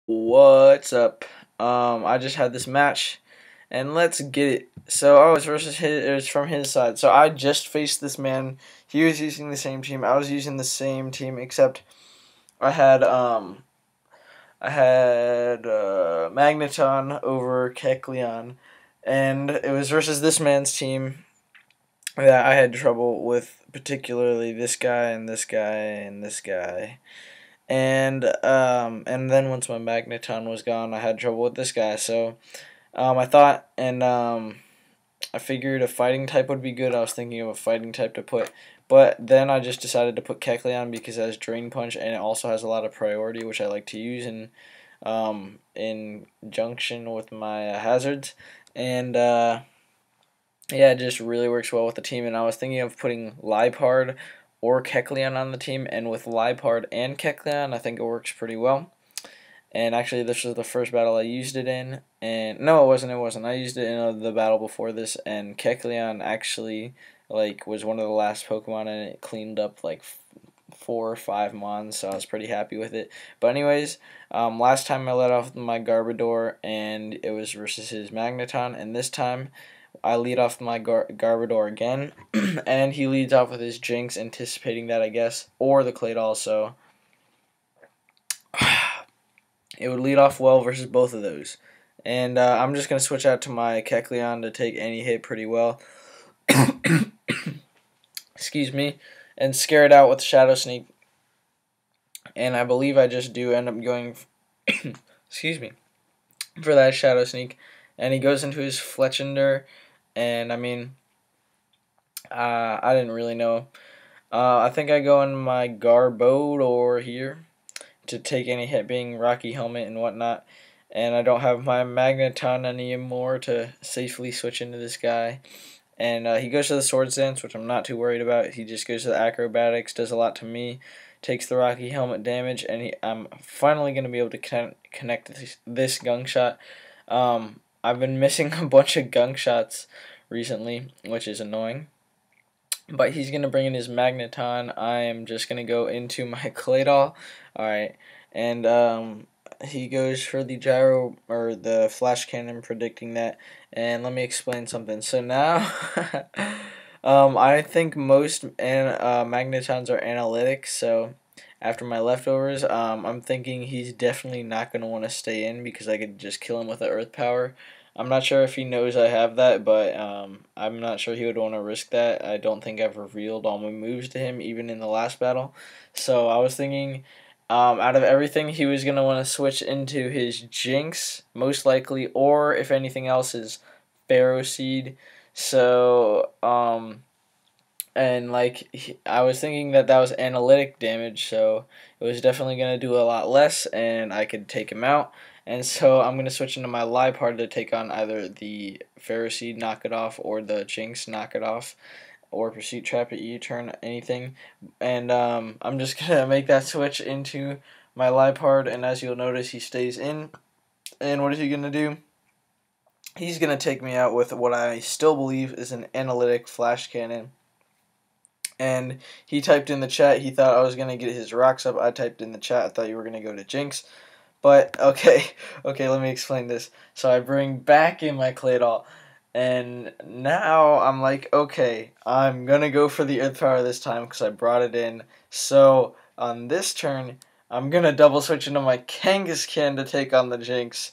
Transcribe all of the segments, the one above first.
What's up? I just had this match, and let's get it. So I was versus his. It was from his side. So I just faced this man. He was using the same team. I was using the same team, except I had Magneton over kecleon, and it was versus this man's team that I had trouble with, particularly this guy and this guy and this guy. And then once my magneton was gone, I had trouble with this guy. So I thought, and I figured a fighting type would be good. I was thinking of a fighting type to put, but then I just decided to put kecleon because it has drain punch and it also has a lot of priority, which I like to use in junction with my hazards. And yeah, it just really works well with the team. And I was thinking of putting Lipard or kecleon on the team, and with Lipard and kecleon, I think it works pretty well. And actually, this was the first battle I used it in, and no, it wasn't. I used it in the battle before this, and kecleon actually was one of the last Pokemon, and it cleaned up like 4 or 5 mons, so I was pretty happy with it. But anyways, last time I let off my Garbodor, and it was versus his Magneton, and this time I lead off my Garbodor again, and he leads off with his Jinx, anticipating that, I guess, or the Claydol, so it would lead off well versus both of those. And I'm just going to switch out to my kecleon to take any hit pretty well. Excuse me. And scare it out with Shadow Sneak. And I believe I just do end up going, excuse me, for that Shadow Sneak. And he goes into his Fletchinder, and I mean, I didn't really know. I think I go in my Garbodor here to take any hit, being Rocky Helmet and whatnot. And I don't have my Magneton anymore to safely switch into this guy. And he goes to the Swords Dance, which I'm not too worried about. He just goes to the Acrobatics, does a lot to me, takes the Rocky Helmet damage, and I'm finally going to be able to connect this Gunk Shot. I've been missing a bunch of Gunk Shots recently, which is annoying. But he's going to bring in his Magneton. I am just going to go into my Claydol. Alright, and he goes for the Gyro, or the Flash Cannon, predicting that. And let me explain something. So now, I think most Magnetons are analytic, so after my leftovers, I'm thinking he's definitely not going to want to stay in because I could just kill him with the Earth Power. I'm not sure if he knows I have that, but I'm not sure he would want to risk that. I don't think I've revealed all my moves to him, even in the last battle. So I was thinking, out of everything, he was going to want to switch into his Jinx, most likely, or if anything else, his Pharaoh Seed. So, and I was thinking that that was analytic damage, so it was definitely going to do a lot less, and I could take him out. And so I'm going to switch into my Lipard to take on either the Pharaoh Seed, knock it off, or the Jinx, knock it off, or Pursuit Trap at U-turn, anything. And I'm just going to make that switch into my Lipard, and as you'll notice, he stays in. And what is he going to do? He's going to take me out with what I still believe is an analytic Flash Cannon. And he typed in the chat, he thought I was going to get his rocks up. I typed in the chat, I thought you were going to go to Jinx. But, okay, let me explain this. So I bring back in my Claydol, and now I'm like, okay, I'm going to go for the Earth Power this time because I brought it in. So on this turn, I'm going to double switch into my Kangaskhan to take on the Jinx.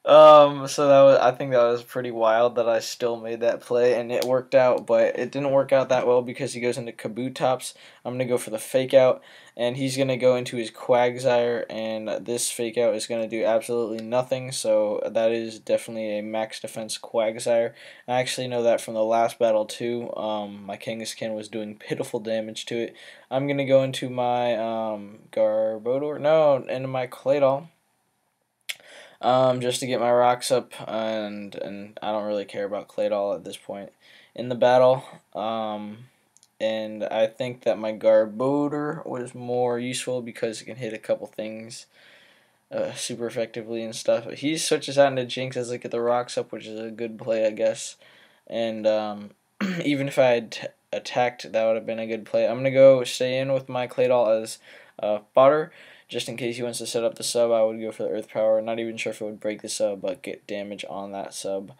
So I think that was pretty wild that I still made that play, and it worked out, but it didn't work out that well because he goes into Kabutops. I'm going to go for the Fake Out, and he's going to go into his Quagsire, and this Fake Out is going to do absolutely nothing, so that is definitely a max defense Quagsire. I actually know that from the last battle too. My Kangaskhan was doing pitiful damage to it. I'm going to go into my into my Claydol. Just to get my rocks up, and I don't really care about Claydol at this point in the battle. And I think that my Garbodor was more useful because it can hit a couple things super effectively and stuff. He switches out into Jinx as I get the rocks up, which is a good play, I guess. And even if I had attacked, that would have been a good play. I'm gonna go stay in with my Claydol as fodder. just in case he wants to set up the sub, I would go for the Earth Power. Not even sure if it would break the sub, but get damage on that sub.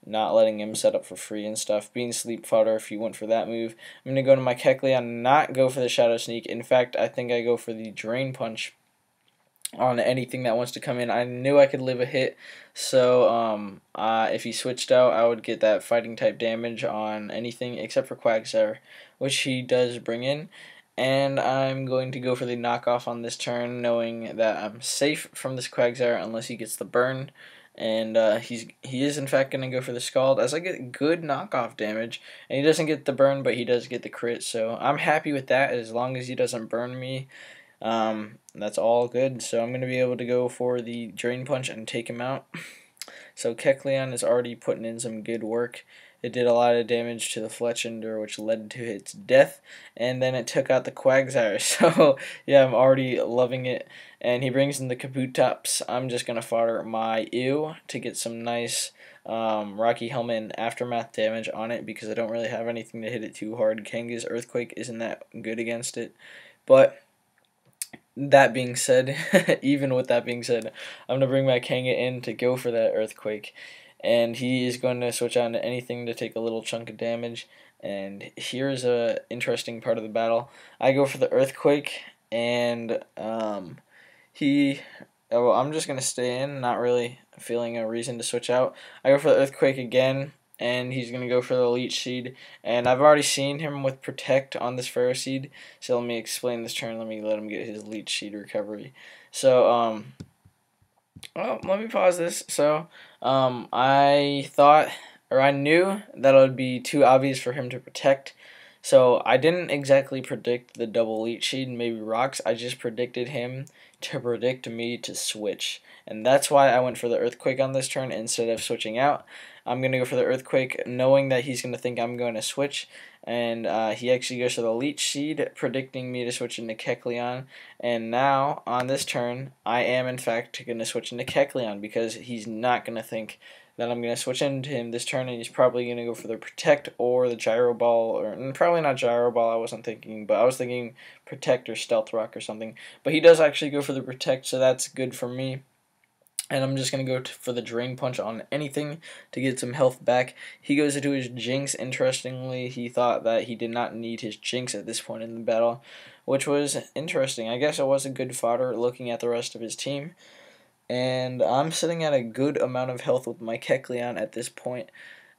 Not letting him set up for free and stuff. Being sleep fodder if you went for that move. I'm going to go to my kecleon, not go for the Shadow Sneak. In fact, I think I go for the Drain Punch on anything that wants to come in. I knew I could live a hit, so if he switched out, I would get that fighting type damage on anything except for Quagsire, which he does bring in. And I'm going to go for the knockoff on this turn, knowing that I'm safe from this Quagsire unless he gets the burn. And he is in fact going to go for the Scald, as I get good knockoff damage. And he doesn't get the burn, but he does get the crit, so I'm happy with that as long as he doesn't burn me. That's all good, so I'm going to be able to go for the Drain Punch and take him out. So kecleon is already putting in some good work. It did a lot of damage to the Fletchinder, which led to its death, and then it took out the Quagsire. So yeah, I'm already loving it. And he brings in the Kabutops. I'm just going to fodder my Ew to get some nice Rocky Helmet and Aftermath damage on it, because I don't really have anything to hit it too hard. Kanga's Earthquake isn't that good against it. But that being said, even with that being said, I'm going to bring my Kanga in to go for that Earthquake. And he is going to switch on to anything to take a little chunk of damage. And here's a interesting part of the battle. I go for the Earthquake, and I'm just going to stay in, not really feeling a reason to switch out. I go for the Earthquake again, and he's going to go for the Leech Seed. And I've already seen him with Protect on this Pharaoh Seed, so let me explain this turn. Let him get his Leech Seed recovery. So, well, let me pause this. So, I thought, or I knew that it would be too obvious for him to Protect. So I didn't exactly predict the double Leech Seed and maybe Rocks. I just predicted him to predict me to switch. And that's why I went for the Earthquake on this turn instead of switching out. I'm going to go for the Earthquake knowing that he's going to think I'm going to switch. And he actually goes for the Leech Seed, predicting me to switch into Kecleon. And now, on this turn, I am in fact going to switch into Kecleon, because he's not going to think that I'm going to switch into him this turn, and he's probably going to go for the Protect or the Gyro Ball, or probably not Gyro Ball, I wasn't thinking, but I was thinking Protect or Stealth Rock or something. But he does actually go for the Protect, so that's good for me. And I'm just going to go for the Drain Punch on anything to get some health back. He goes into his Jinx. Interestingly, he thought that he did not need his Jinx at this point in the battle, which was interesting. I guess it was a good fodder looking at the rest of his team. And I'm sitting at a good amount of health with my Kecleon at this point,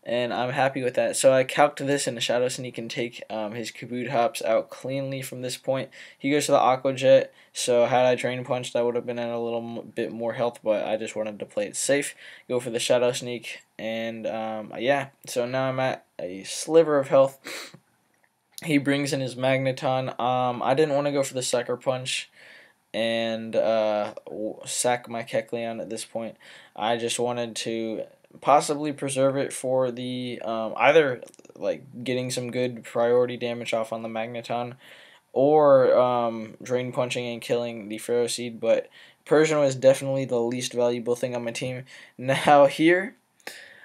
and I'm happy with that. So I calced this, and the Shadow Sneak can take his Kabutops out cleanly from this point. He goes to the Aqua Jet, so had I Drain Punched, I would have been at a little bit more health, but I just wanted to play it safe. Go for the Shadow Sneak, and yeah, so now I'm at a sliver of health. He brings in his Magneton. I didn't want to go for the Sucker Punch and sack my Kecleon at this point. I just wanted to possibly preserve it for the either like getting some good priority damage off on the Magneton, or Drain Punching and killing the Pharaoh Seed, but Persian was definitely the least valuable thing on my team. Now here,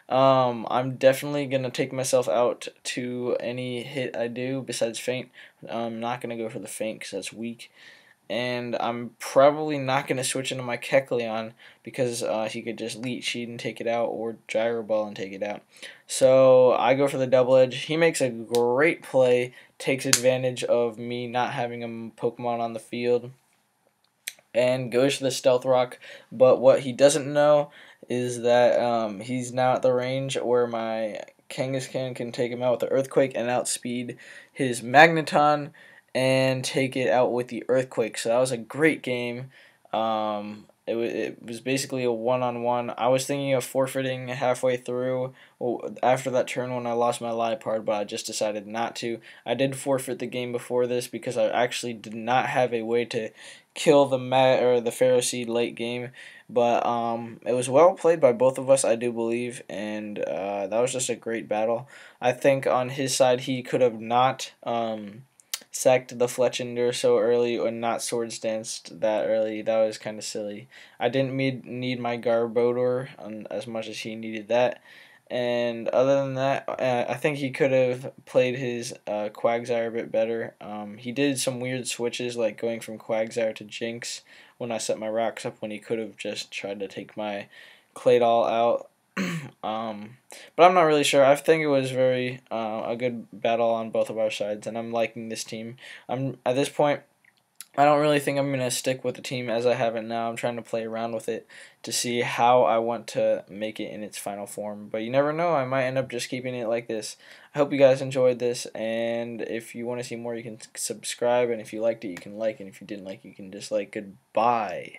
I'm definitely going to take myself out to any hit I do besides Feint. I'm not going to go for the Feint because that's weak. And I'm probably not going to switch into my Kecleon, because he could just Leech Seed and take it out, or Gyro Ball and take it out. So I go for the Double Edge. He makes a great play, takes advantage of me not having a Pokemon on the field, and goes for the Stealth Rock. But what he doesn't know is that he's now at the range where my Kangaskhan can take him out with the Earthquake and outspeed his Magneton and take it out with the Earthquake. So that was a great game. It was basically a one-on-one. I was thinking of forfeiting halfway through after that turn when I lost my Liepard, but I just decided not to. I did forfeit the game before this because I actually did not have a way to kill the Pharaoh Seed late game. But it was well played by both of us, I do believe, and that was just a great battle. I think on his side he could have not sacked the Fletchinder so early, or not Swords Danced that early. That was kind of silly. I didn't need my Garbodor as much as he needed that. And other than that, I think he could have played his Quagsire a bit better. He did some weird switches, like going from Quagsire to Jinx when I set my rocks up, when he could have just tried to take my Claydol out. But I'm not really sure. I think it was very a good battle on both of our sides, and I'm liking this team. At this point, I don't really think I'm going to stick with the team as I have it now. I'm trying to play around with it to see how I want to make it in its final form. But you never know, I might end up just keeping it like this. I hope you guys enjoyed this, and if you want to see more, you can subscribe, and if you liked it, you can like, and if you didn't like it, you can dislike. Goodbye.